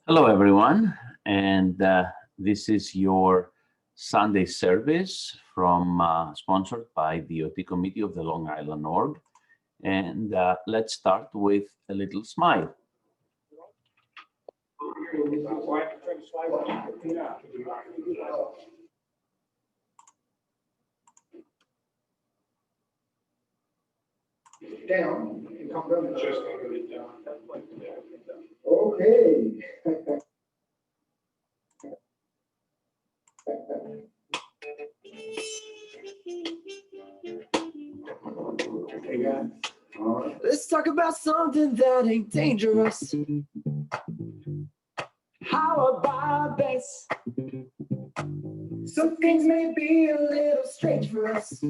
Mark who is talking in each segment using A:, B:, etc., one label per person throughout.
A: Hello, everyone, and this is your Sunday service from sponsored by the OT Committee of the Long Island Org. And let's start with a little smile.
B: Down and come down. Just under it down. Okay. Hey guys. All right. Let's talk about something that ain't dangerous. How about this? Some things may be a little strange for us,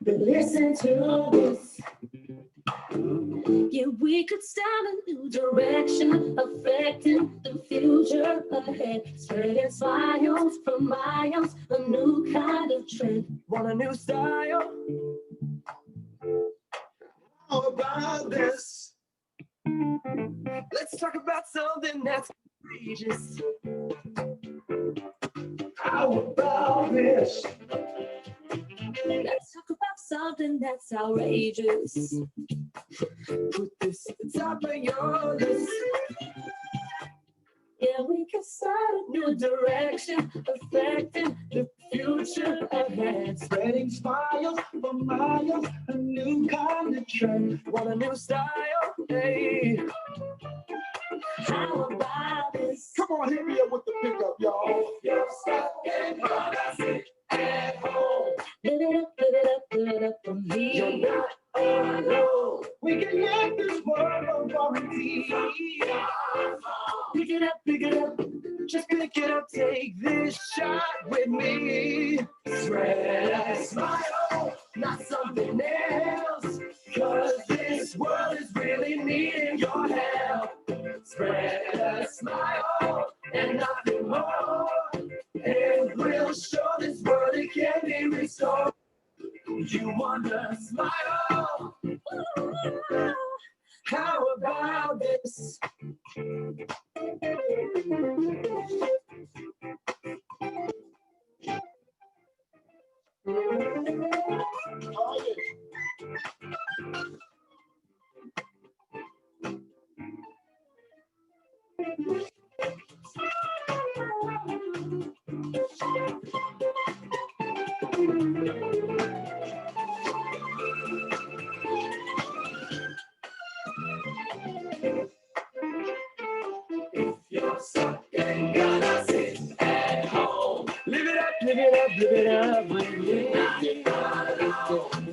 B: but listen to this.
C: Yeah, we could start a new direction, affecting the future ahead. Spreading smiles from miles, a new kind of trend.
B: Want a new style? How about this? Let's talk about something that's outrageous. How about this?
C: Let's talk about something that's outrageous.
B: Put this at the top of your list.
C: Yeah, we can start a new direction, affecting the future ahead.
B: Spreading smiles for miles, a new kind of trend. Want a new style? Hey.
C: How about this?
B: Come on, hit me up with the pickup, y'all. If you're stuck and gonna sit at home,
C: Live it up, live it up, live it up for me.
B: you're not alone. We can make this world a warranty. Pick it up, just pick it up. Take this shot with me. Spread a smile, not something else. Cause this world is really needing your help. Spread a smile and nothing more. And we'll show this world it can be restored. You want a smile? How about this? Oh, yeah. If you're stuck and gonna sit at home, live it up, live it up, live it up with me.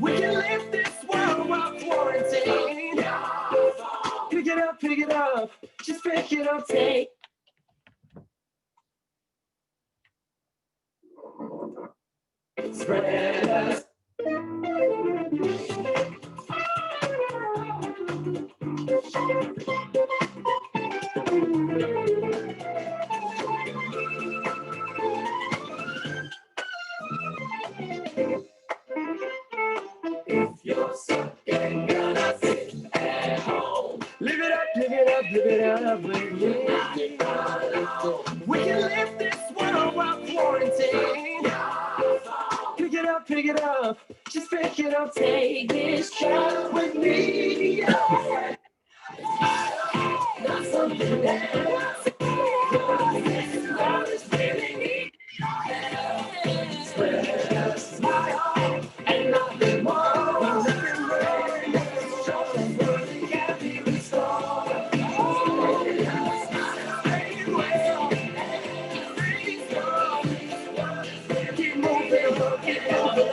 B: We can live this world while quarantined. Pick it up, just pick it up, take. Spread us. If you're stuck and gonna sit at home, live it up, live it up, live it up with me. We can live this world while quarantined. Pick it up, just pick it up.
C: Take this
B: Shot with me. Yeah. Not something else. This world is really needing your help. Spread a smile and nothing more. Nothing more. Show the world it can be restored. Keep moving, keep moving.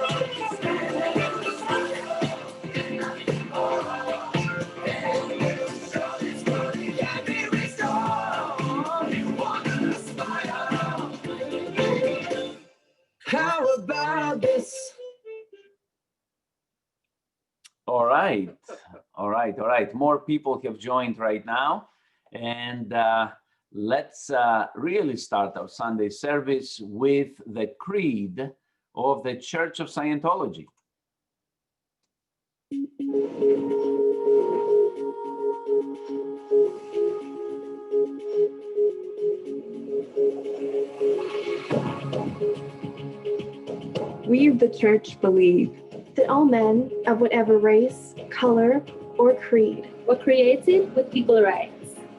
B: How about this?
A: All right, all right, all right. More people have joined right now. And let's really start our Sunday service with the creed of the Church of Scientology.
D: We of the Church believe
C: that all men of whatever race, color, or creed were created with equal rights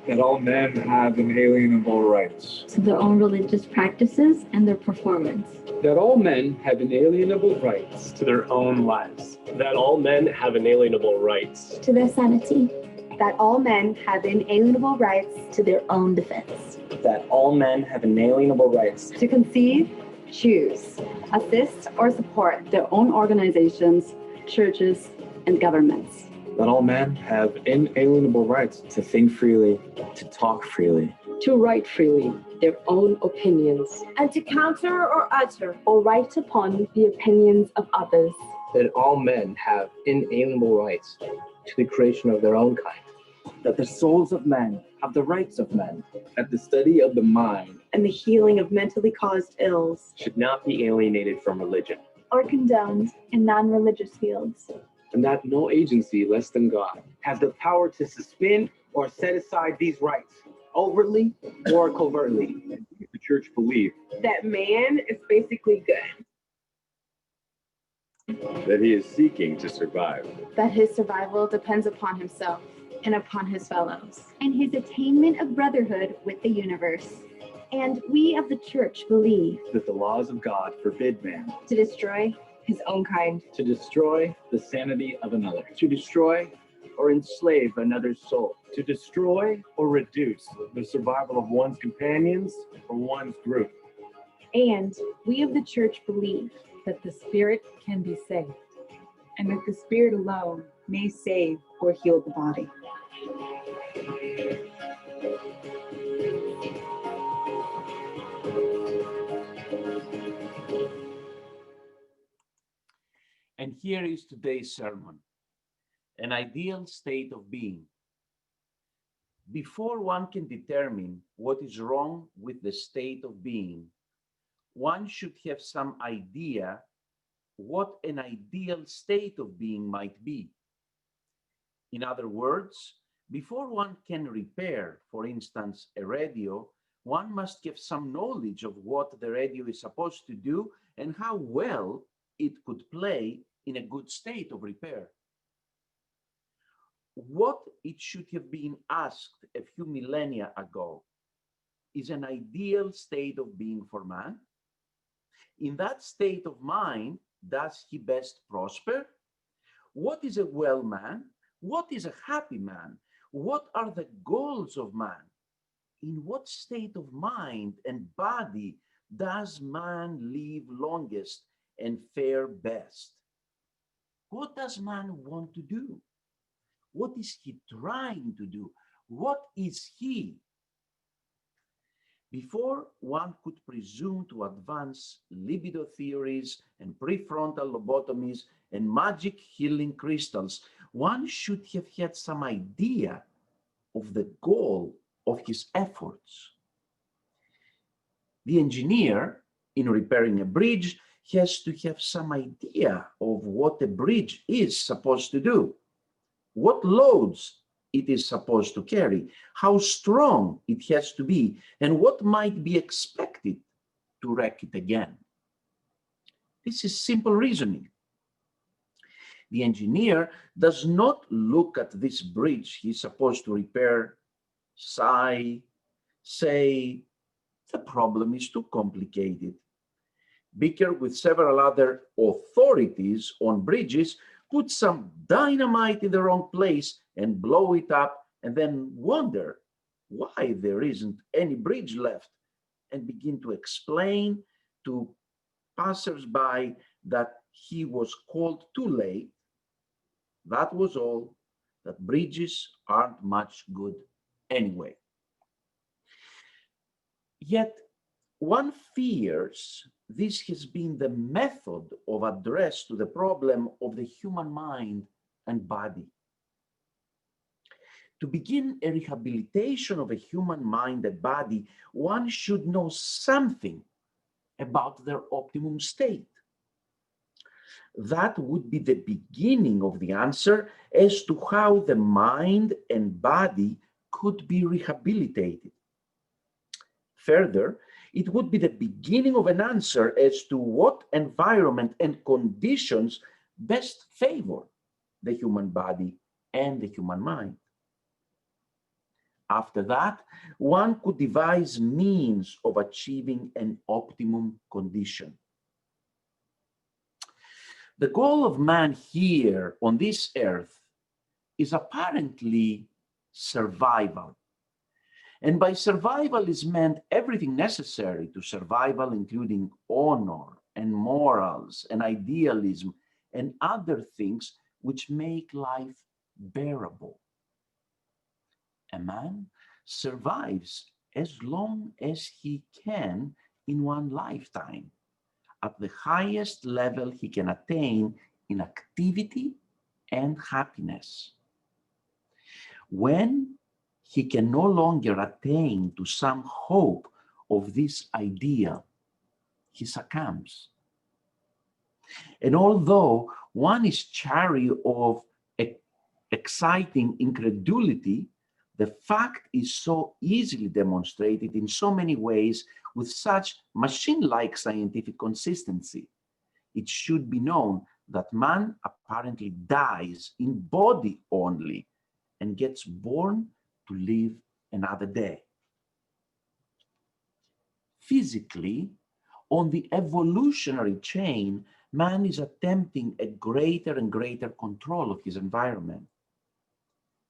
E: that all men have inalienable rights,
F: to their own religious practices and their performance,
G: that all men have inalienable rights
H: to their own lives, that all men have inalienable rights
C: to their sanity,
D: that all men have inalienable rights
F: to their own defense,
I: that all men have inalienable rights
D: to conceive, choose, assist, or support
F: their own organizations, churches, and governments,
E: that all men have inalienable rights
I: to think freely, to talk freely,
J: to write freely their own opinions,
C: and to counter or utter
D: or write upon the opinions of others,
K: that all men have inalienable rights to the creation of their own kind,
I: that the souls of men have the rights of men,
E: that the study of the mind
D: and the healing of mentally caused ills
H: should not be alienated from religion
C: or condoned in non-religious fields,
K: and that no agency less than God has the power to suspend or set aside these rights, overtly or covertly.
E: the Church believe
D: that man is basically good,
E: that he is seeking to survive,
D: that his survival depends upon himself and upon his fellows,
F: and his attainment of brotherhood with the universe.
C: and we of the Church believe
E: that the laws of God forbid man
D: to destroy his own kind,
K: To destroy
E: the sanity of another,
K: to destroy or enslave another's soul,
H: to destroy or reduce the survival of one's companions or one's group.
D: and we of the Church believe
L: that the spirit can be saved, and that the spirit alone may save or heal the body.
A: And here is today's sermon, an ideal state of being. Before one can determine what is wrong with the state of being, one should have some idea what an ideal state of being might be. In other words, before one can repair, for instance, a radio, one must have some knowledge of what the radio is supposed to do and how well it could play in a good state of repair. What it should have been asked a few millennia ago is an ideal state of being for man. In that state of mind, does he best prosper? What is a well man? What is a happy man? What are the goals of man? In what state of mind and body does man live longest and fare best? What does man want to do? What is he trying to do? What is he? Before one could presume to advance libido theories and prefrontal lobotomies and magic healing crystals, one should have had some idea of the goal of his efforts. The engineer, in repairing a bridge, has to have some idea of what a bridge is supposed to do, what loads it is supposed to carry, how strong it has to be, and what might be expected to wreck it again. This is simple reasoning. The engineer does not look at this bridge he's supposed to repair, sigh, say, the problem is too complicated, bicker with several other authorities on bridges, put some dynamite in the wrong place and blow it up, and then wonder why there isn't any bridge left, and begin to explain to passers-by that he was called too late. That was all, that bridges aren't much good anyway. Yet one fears this has been the method of address to the problem of the human mind and body. To begin a rehabilitation of a human mind and body, one should know something about their optimum state. that would be the beginning of the answer as to how the mind and body could be rehabilitated. Further, it would be the beginning of an answer as to what environment and conditions best favor the human body and the human mind. After that, one could devise means of achieving an optimum condition. The goal of man here on this earth is apparently survival. And by survival is meant everything necessary to survival, including honor and morals and idealism and other things which make life bearable. A man survives as long as he can in one lifetime, at the highest level he can attain in activity and happiness. When he can no longer attain to some hope of this ideal, he succumbs. And although one is chary of exciting incredulity, the fact is so easily demonstrated in so many ways with such machine-like scientific consistency. It should be known that man apparently dies in body only and gets born to live another day. Physically, on the evolutionary chain, man is attempting a greater and greater control of his environment.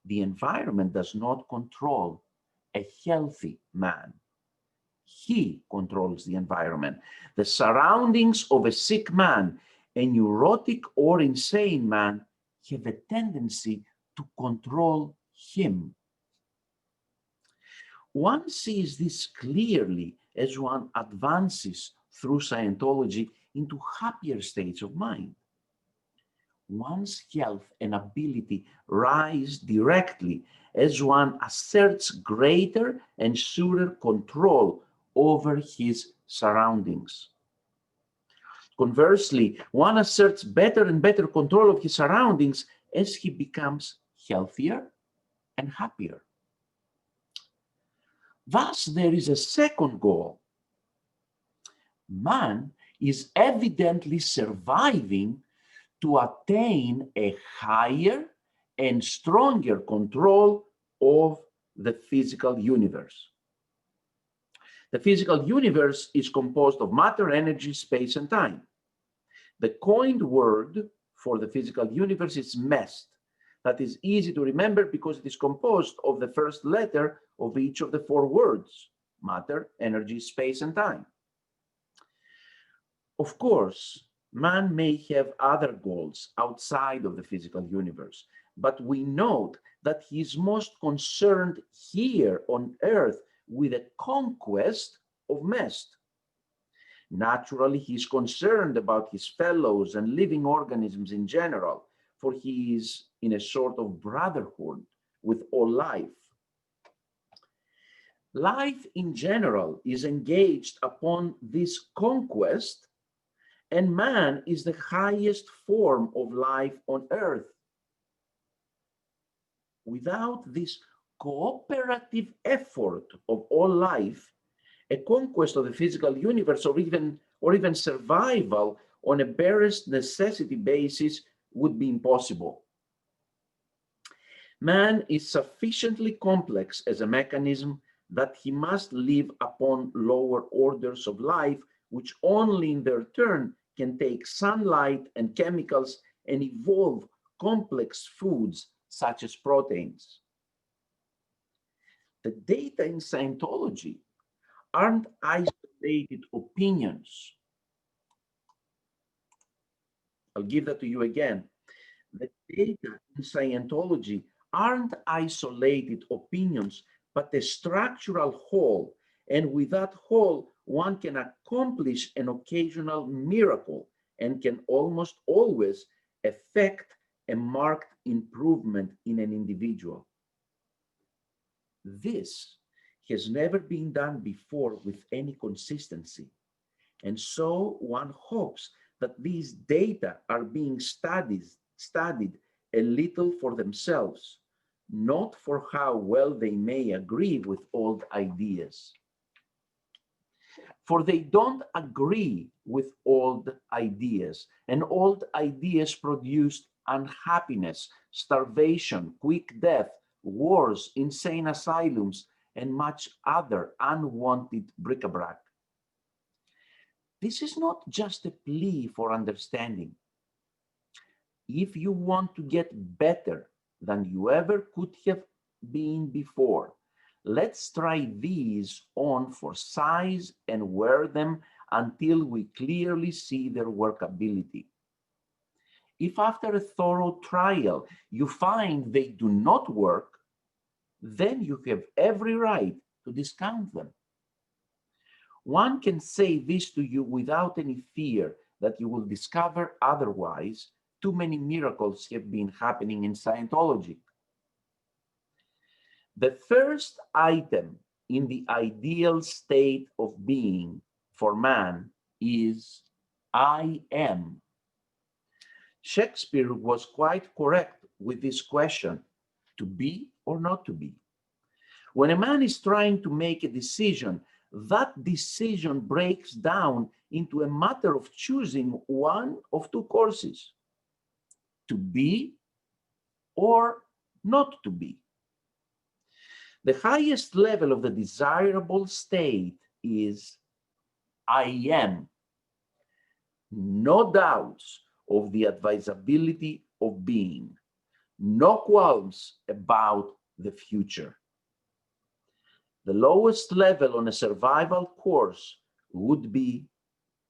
A: The environment does not control a healthy man. He controls the environment. The surroundings of a sick man, a neurotic or insane man, have a tendency to control him. One sees this clearly as one advances through Scientology into happier states of mind. One's health and ability rise directly as one asserts greater and surer control over his surroundings. Conversely, one asserts better and better control of his surroundings as he becomes healthier and happier. Thus, there is a second goal. Man is evidently surviving to attain a higher and stronger control of the physical universe. The physical universe is composed of matter, energy, space, and time. The coined word for the physical universe is MEST. That is easy to remember because it is composed of the first letter of each of the four words: matter, energy, space, and time. Of course, man may have other goals outside of the physical universe, but we note that he is most concerned here on Earth with the conquest of MEST. Naturally, he is concerned about his fellows and living organisms in general, for he is in a sort of brotherhood with all life. Life in general is engaged upon this conquest, and man is the highest form of life on Earth. Without this cooperative effort of all life, a conquest of the physical universe or even survival on a barest necessity basis would be impossible. Man is sufficiently complex as a mechanism that he must live upon lower orders of life, which only in their turn can take sunlight and chemicals and evolve complex foods such as proteins. The data in Scientology aren't isolated opinions. I'll give that to you again. The data in Scientology aren't isolated opinions, but a structural whole. And with that whole, one can accomplish an occasional miracle and can almost always effect a marked improvement in an individual. This has never been done before with any consistency. And so one hopes that these data are being studied a little for themselves, not for how well they may agree with old ideas. For they don't agree with old ideas, and old ideas produced unhappiness, starvation, quick death, wars, insane asylums, and much other unwanted bric-a-brac. This is not just a plea for understanding. If you want to get better than you ever could have been before, let's try these on for size and wear them until we clearly see their workability. If after a thorough trial you find they do not work, then you have every right to discount them. One can say this to you without any fear that you will discover otherwise. Too many miracles have been happening in Scientology. The first item in the ideal state of being for man is I am. Shakespeare was quite correct with this question, to be or not to be. When a man is trying to make a decision, that decision breaks down into a matter of choosing one of two courses, to be or not to be. The highest level of the desirable state is I am. No doubts of the advisability of being, no qualms about the future. The lowest level on a survival course would be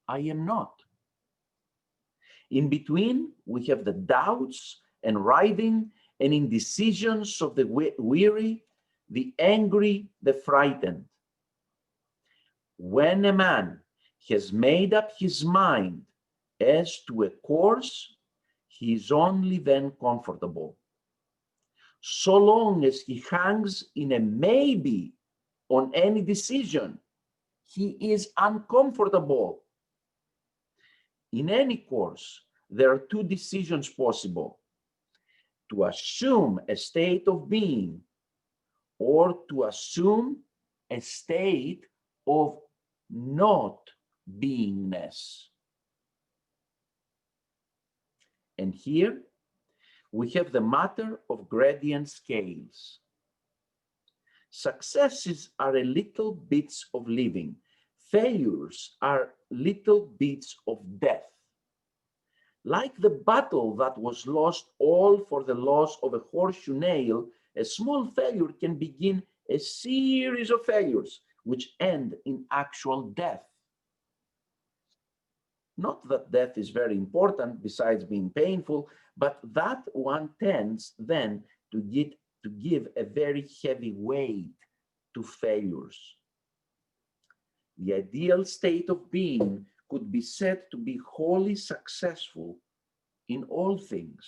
A: I am not. In between, we have the doubts and writhing and indecisions of the weary, the angry, the frightened. When a man has made up his mind as to a course, he is only then comfortable. So long as he hangs in a maybe on any decision, he is uncomfortable. In any course, there are two decisions possible: to assume a state of being or to assume a state of not beingness. And here we have the matter of gradient scales. Successes are a little bits of living. Failures are little bits of death. Like the battle that was lost all for the loss of a horseshoe nail, a small failure can begin a series of failures which end in actual death. Not that death is very important besides being painful, but that one tends then to give a very heavy weight to failures. The ideal state of being could be said to be wholly successful in all things.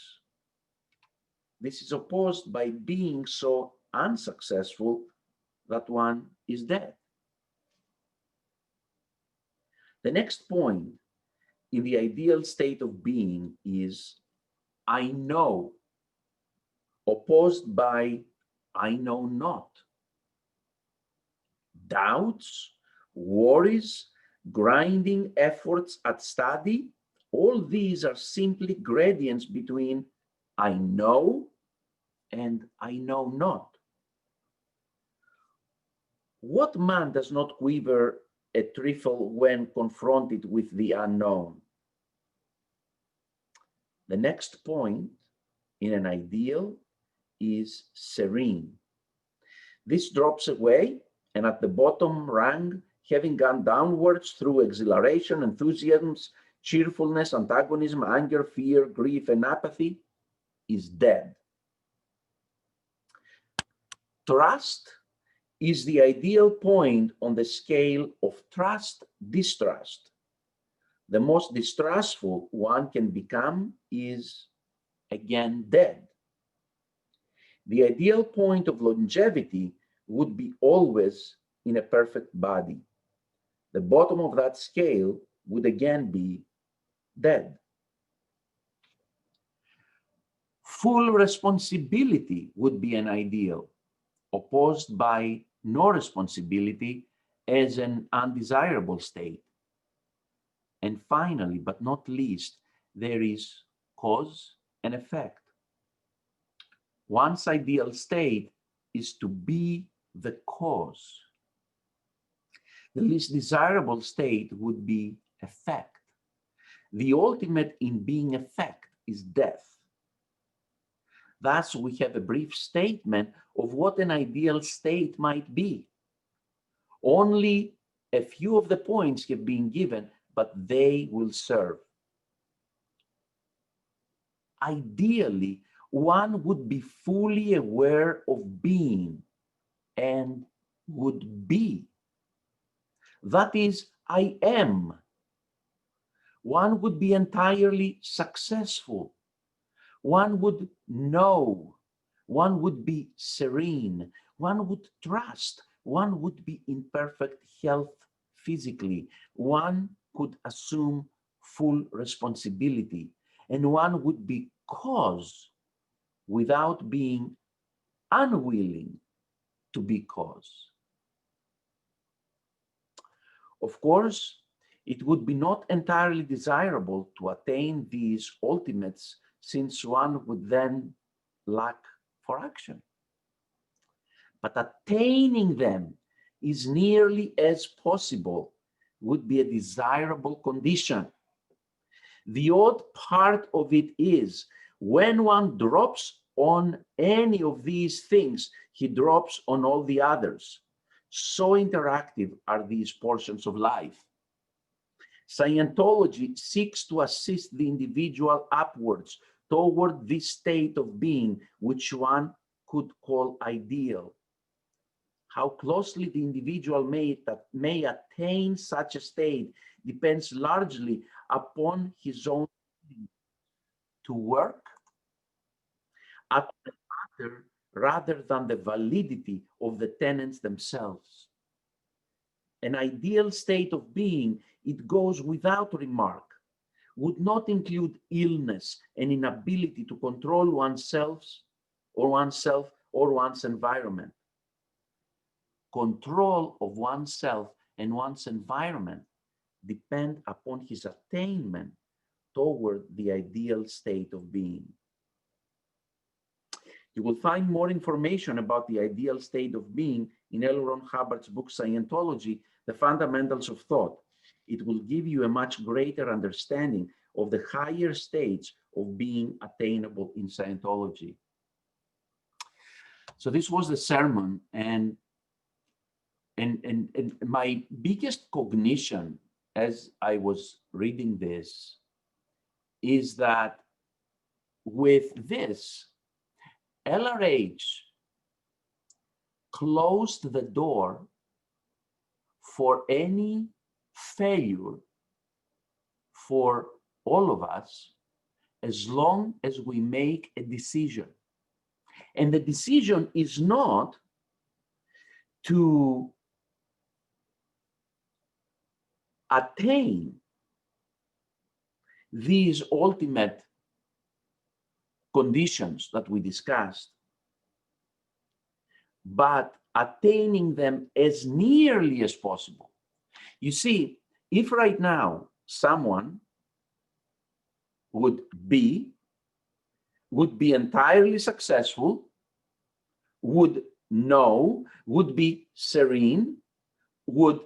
A: This is opposed by being so unsuccessful that one is dead. The next point in the ideal state of being is I know, opposed by I know not. Doubts, worries, grinding efforts at study, all these are simply gradients between I know and I know not. What man does not quiver a trifle when confronted with the unknown? The next point in an ideal is serene. This drops away, and at the bottom rung, having gone downwards through exhilaration, enthusiasm, cheerfulness, antagonism, anger, fear, grief, and apathy, is dead. Trust is the ideal point on the scale of trust-distrust. The most distrustful one can become is, again, dead. The ideal point of longevity would be always in a perfect body. The bottom of that scale would again be dead. Full responsibility would be an ideal, opposed by no responsibility as an undesirable state. And finally, but not least, there is cause and effect. One's ideal state is to be the cause. The least desirable state would be effect. The ultimate in being effect is death. Thus, we have a brief statement of what an ideal state might be. Only a few of the points have been given, but they will serve. Ideally, one would be fully aware of being and would be. That is, I am. One would be entirely successful. One would know. One would be serene. One would trust. One would be in perfect health physically. One could assume full responsibility. And one would be cause without being unwilling to be cause. Of course, it would be not entirely desirable to attain these ultimates, since one would then lack for action. But attaining them is nearly as possible, would be a desirable condition. The odd part of it is when one drops on any of these things, he drops on all the others. So interactive are these portions of life. Scientology seeks to assist the individual upwards toward this state of being, which one could call ideal. How closely the individual may attain such a state depends largely upon his own ability to work at the matter rather than the validity of the tenets themselves. An ideal state of being, it goes without remark, would not include illness and inability to control oneself or one's environment. Control of oneself and one's environment depend upon his attainment toward the ideal state of being. You will find more information about the ideal state of being in L. Ron Hubbard's book, Scientology, The Fundamentals of Thought. It will give you a much greater understanding of the higher states of being attainable in Scientology. So this was the sermon, and my biggest cognition as I was reading this is that with this, LRH closed the door for any failure for all of us as long as we make a decision. And the decision is not to attain these ultimate conditions that we discussed, but attaining them as nearly as possible. You see, if right now someone would be entirely successful, would know, would be serene, would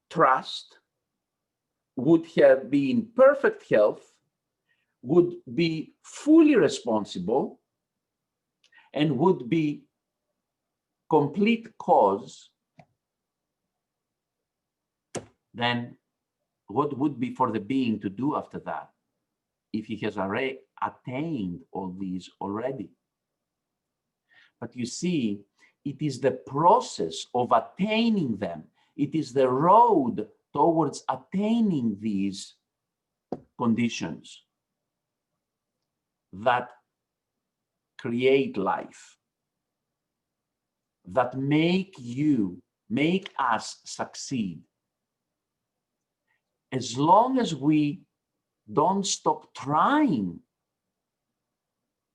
A: trust, would have been perfect health, would be fully responsible, and would be complete cause, then what would be for the being to do after that if he has already attained all these already? But you see, it is the process of attaining them. It is the road towards attaining these conditions that create life, that make us succeed. As long as we don't stop trying.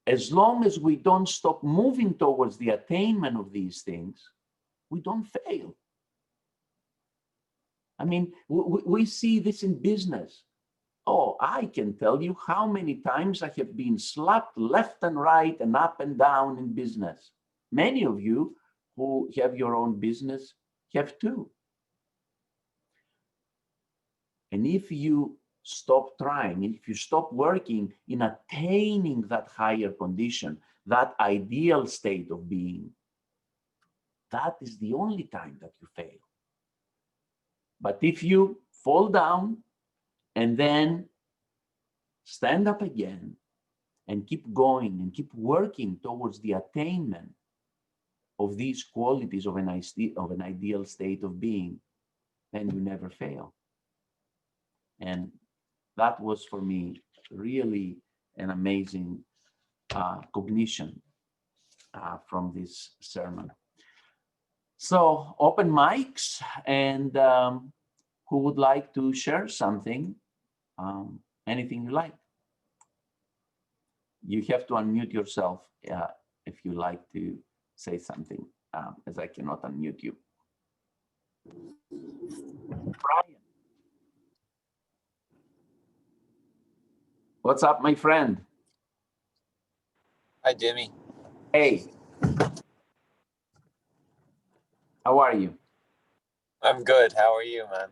A: As long as we don't stop moving towards the attainment of these things, we don't fail. I mean, we see this in business. Oh, I can tell you how many times I have been slapped left and right and up and down in business. Many of you who have your own business have too. And if you stop trying, if you stop working in attaining that higher condition, that ideal state of being, that is the only time that you fail. But if you fall down and then stand up again and keep going and keep working towards the attainment of these qualities of an ideal state of being, then you never fail. And that was for me really an amazing cognition from this sermon. So open mics, and who would like to share something, anything you like. You have to unmute yourself if you like to say something, as I cannot unmute you. Brian. What's up, my friend?
M: Hi, Jimmy.
A: Hey. How are you?
M: I'm good. How are you, man?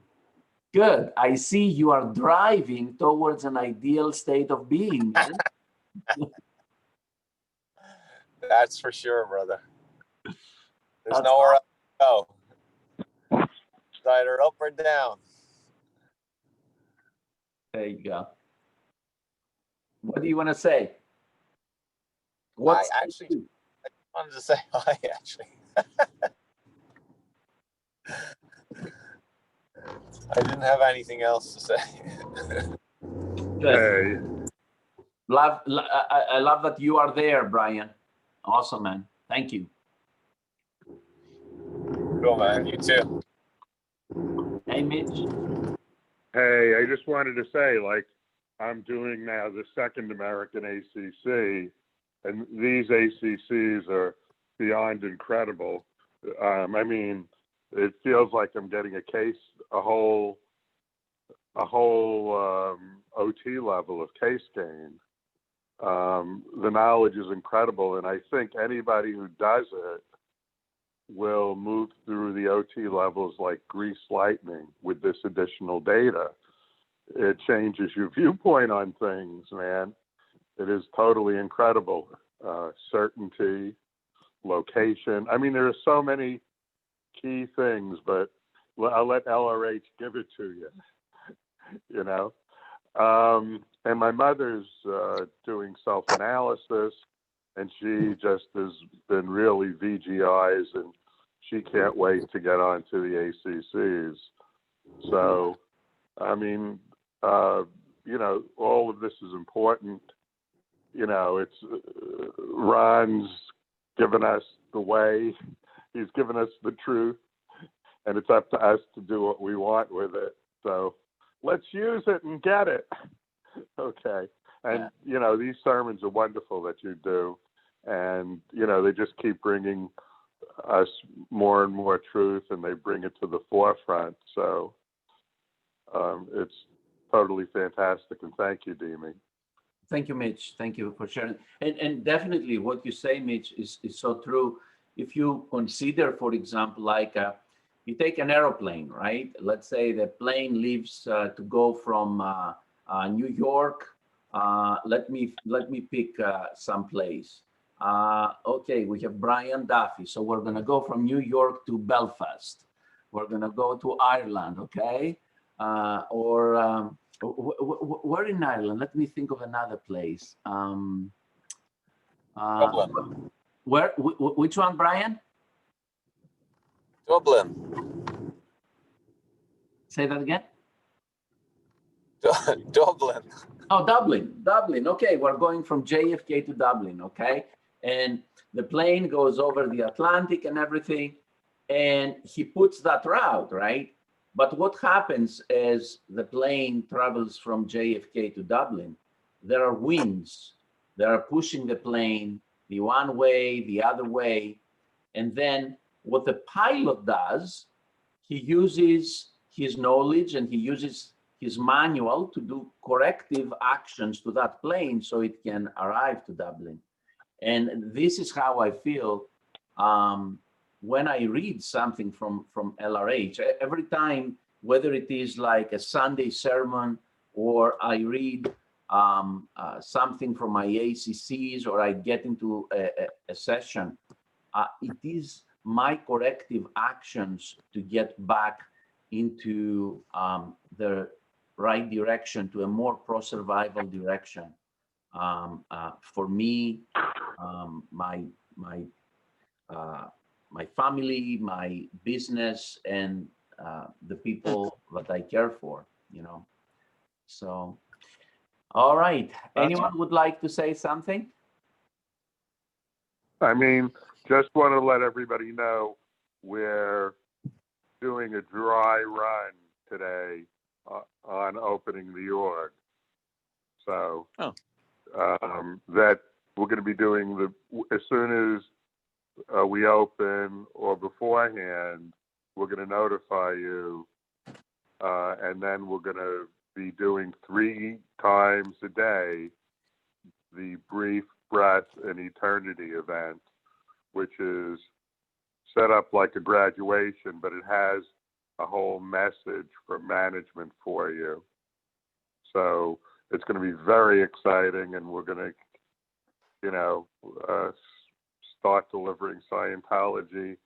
A: Good. I see you are driving towards an ideal state of being, man.
M: That's for sure, brother. There's nowhere else to go. It's either up or down.
A: There you go. What do you want to say?
M: I wanted to say hi, actually. I didn't have anything else to say.
A: Hey. I love that you are there, Brian. Awesome, man. Thank you.
M: Cool, man. You too.
A: Hey, Mitch.
N: Hey, I just wanted to say, like, I'm doing now the second American ACC, and these ACCs are beyond incredible. I mean, it feels like I'm getting a whole OT level of case gain. The knowledge is incredible, and I think anybody who does it will move through the OT levels like grease lightning with this additional data. It changes your viewpoint on things, man. It is totally incredible. Certainty, location. I mean, there are so many key things, but I'll let LRH give it to you, you know. And my mother's doing self-analysis, and she just has been really VGIs, and she can't wait to get onto the ACCs. So, I mean, you know, all of this is important. You know, it's Ron's given us the way. He's given us the truth, and it's up to us to do what we want with it. So let's use it and get it. Okay. And, you know, these sermons are wonderful that you do. And, you know, they just keep bringing us more and more truth, and they bring it to the forefront. So it's totally fantastic. And thank you, Dimi.
A: Thank you, Mitch. Thank you for sharing. And definitely what you say, Mitch, is so true. If you consider, for example, like you take an aeroplane, right? Let's say the plane leaves to go from New York. Let me pick some place. Okay, we have Brian Duffy. So we're going to go from New York to Belfast. We're going to go to Ireland, okay? Where in Ireland? Let me think of another place.
M: Dublin.
A: Which one, Brian?
M: Dublin.
A: Say that again.
M: Dublin.
A: Oh, Dublin. Okay, we're going from JFK to Dublin, okay? And the plane goes over the Atlantic and everything, and he puts that route, right? But what happens as the plane travels from JFK to Dublin? There are winds that are pushing the plane the one way, the other way. And then what the pilot does, he uses his knowledge and he uses his manual to do corrective actions to that plane so it can arrive to Dublin. And this is how I feel when I read something from LRH. Every time, whether it is like a Sunday sermon or I read something from my ACCs or I get into a session, it is my corrective actions to get back into the right direction, to a more pro-survival direction. For me, my family, my business, and the people that I care for, you know. So, all right. Anyone would like to say something?
N: I mean, just want to let everybody know we're doing a dry run today on opening the org. So that we're going to be doing as soon as we open or beforehand, we're going to notify you. And then we're going to be doing 3 times a day the Brief, Breath, and Eternity event, which is set up like a graduation, but it has a whole message from management for you. So it's going to be very exciting, and we're going to, you know, start delivering Scientology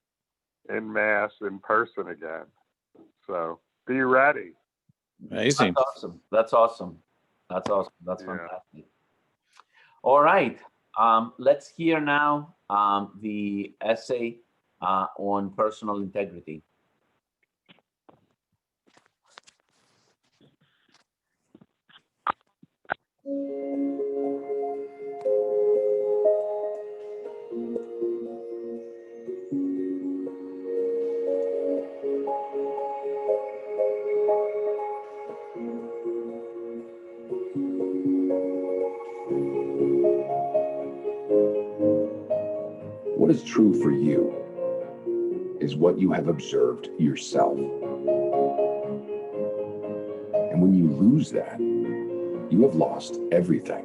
N: en masse in person again. So be ready.
O: Amazing.
A: That's awesome. That's awesome. That's awesome. That's fantastic. All right. Let's hear now the essay on personal integrity.
P: What is true for you is what you have observed yourself. And when you lose that, you have lost everything.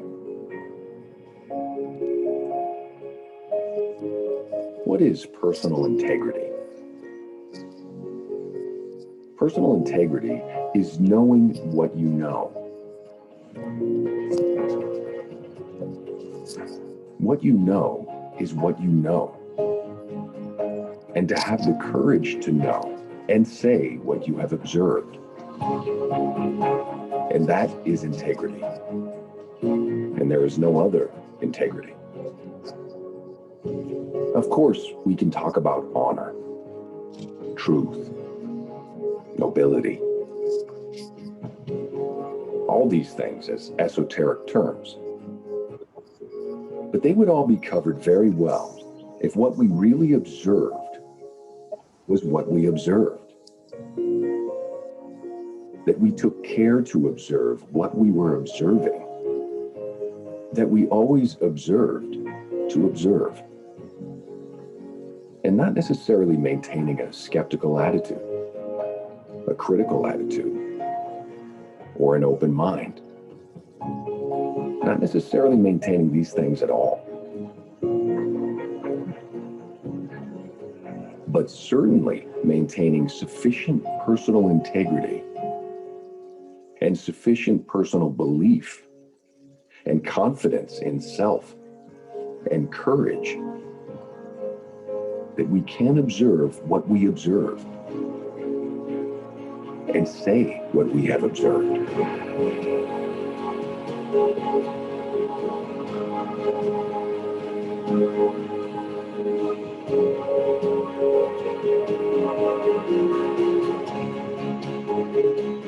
P: What is personal integrity? Personal integrity is knowing what you know. What you know is what you know. And to have the courage to know and say what you have observed. And that is integrity. And there is no other integrity. Of course, we can talk about honor, truth, nobility, all these things as esoteric terms. But they would all be covered very well if what we really observed was what we observed. That we took care to observe what we were observing. That we always observed to observe. And not necessarily maintaining a skeptical attitude, a critical attitude, or an open mind. Not necessarily maintaining these things at all. But certainly maintaining sufficient personal integrity and sufficient personal belief and confidence in self and courage that we can observe what we observe and say what we have observed.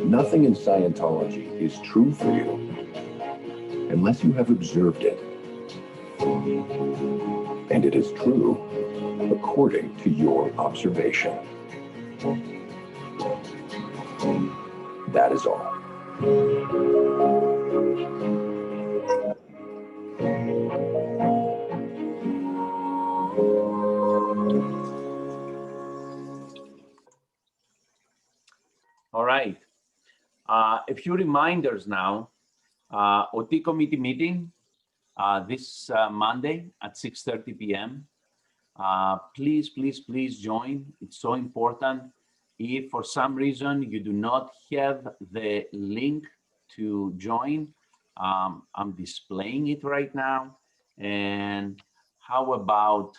P: Nothing in Scientology is true for you unless you have observed it. And it is true according to your observation. That is all.
A: All right. A few reminders now. OT committee meeting this Monday at 6:30 p.m. Please, please, please join. It's so important. If for some reason you do not have the link to join, I'm displaying it right now. And how about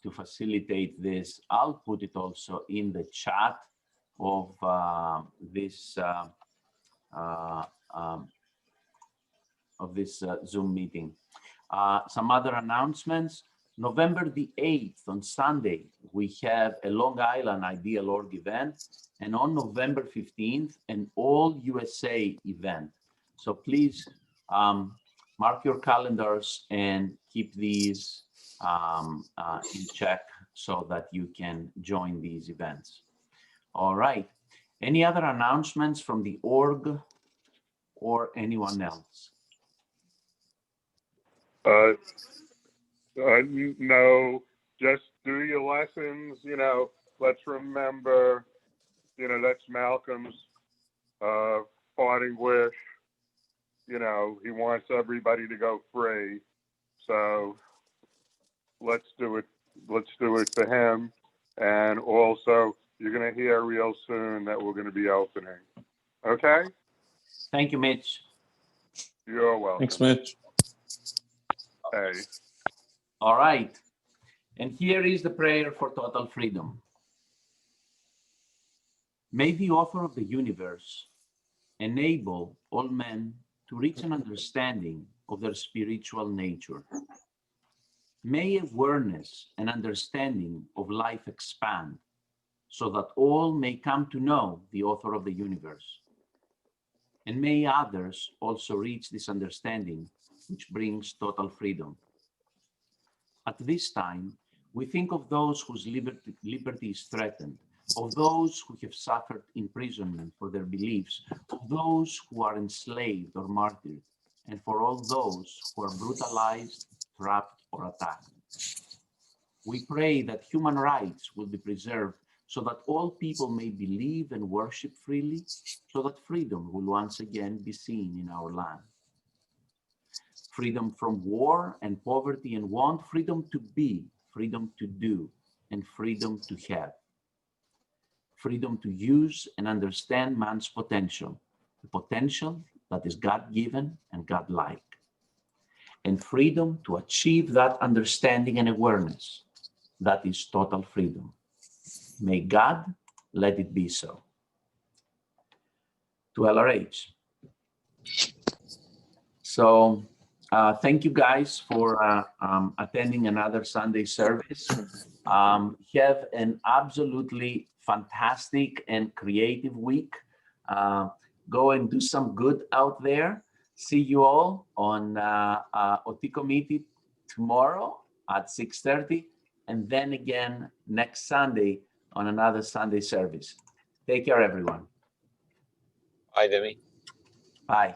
A: to facilitate this, I'll put it also in the chat of this Zoom meeting. Some other announcements. November the 8th, on Sunday, we have a Long Island Ideal Org event, and on November 15th, an All USA event. So please mark your calendars and keep these in check so that you can join these events. All right. Any other announcements from the org or anyone else?
N: No, just do your lessons, you know, let's remember, you know, that's Malcolm's parting wish. You know, he wants everybody to go free. So let's do it for him. And also, you're going to hear real soon that we're going to be opening. Okay?
A: Thank you, Mitch.
N: You're welcome.
O: Thanks, Mitch.
N: Hey.
A: All right. And here is the prayer for total freedom. May the author of the universe enable all men to reach an understanding of their spiritual nature. May awareness and understanding of life expand so that all may come to know the author of the universe. And may others also reach this understanding, which brings total freedom. At this time, we think of those whose liberty is threatened, of those who have suffered imprisonment for their beliefs, of those who are enslaved or martyred, and for all those who are brutalized, trapped, or attacked. We pray that human rights will be preserved so that all people may believe and worship freely, so that freedom will once again be seen in our land. Freedom from war and poverty and want, freedom to be, freedom to do, and freedom to have. Freedom to use and understand man's potential, the potential that is God-given and God-like. And freedom to achieve that understanding and awareness, that is total freedom. May God let it be so. To LRH. So, thank you guys for attending another Sunday service. Have an absolutely fantastic and creative week. Go and do some good out there. See you all on OT Committee tomorrow at 6:30, and then again next Sunday on another Sunday service. Take care, everyone.
M: Bye, Demi.
A: Bye.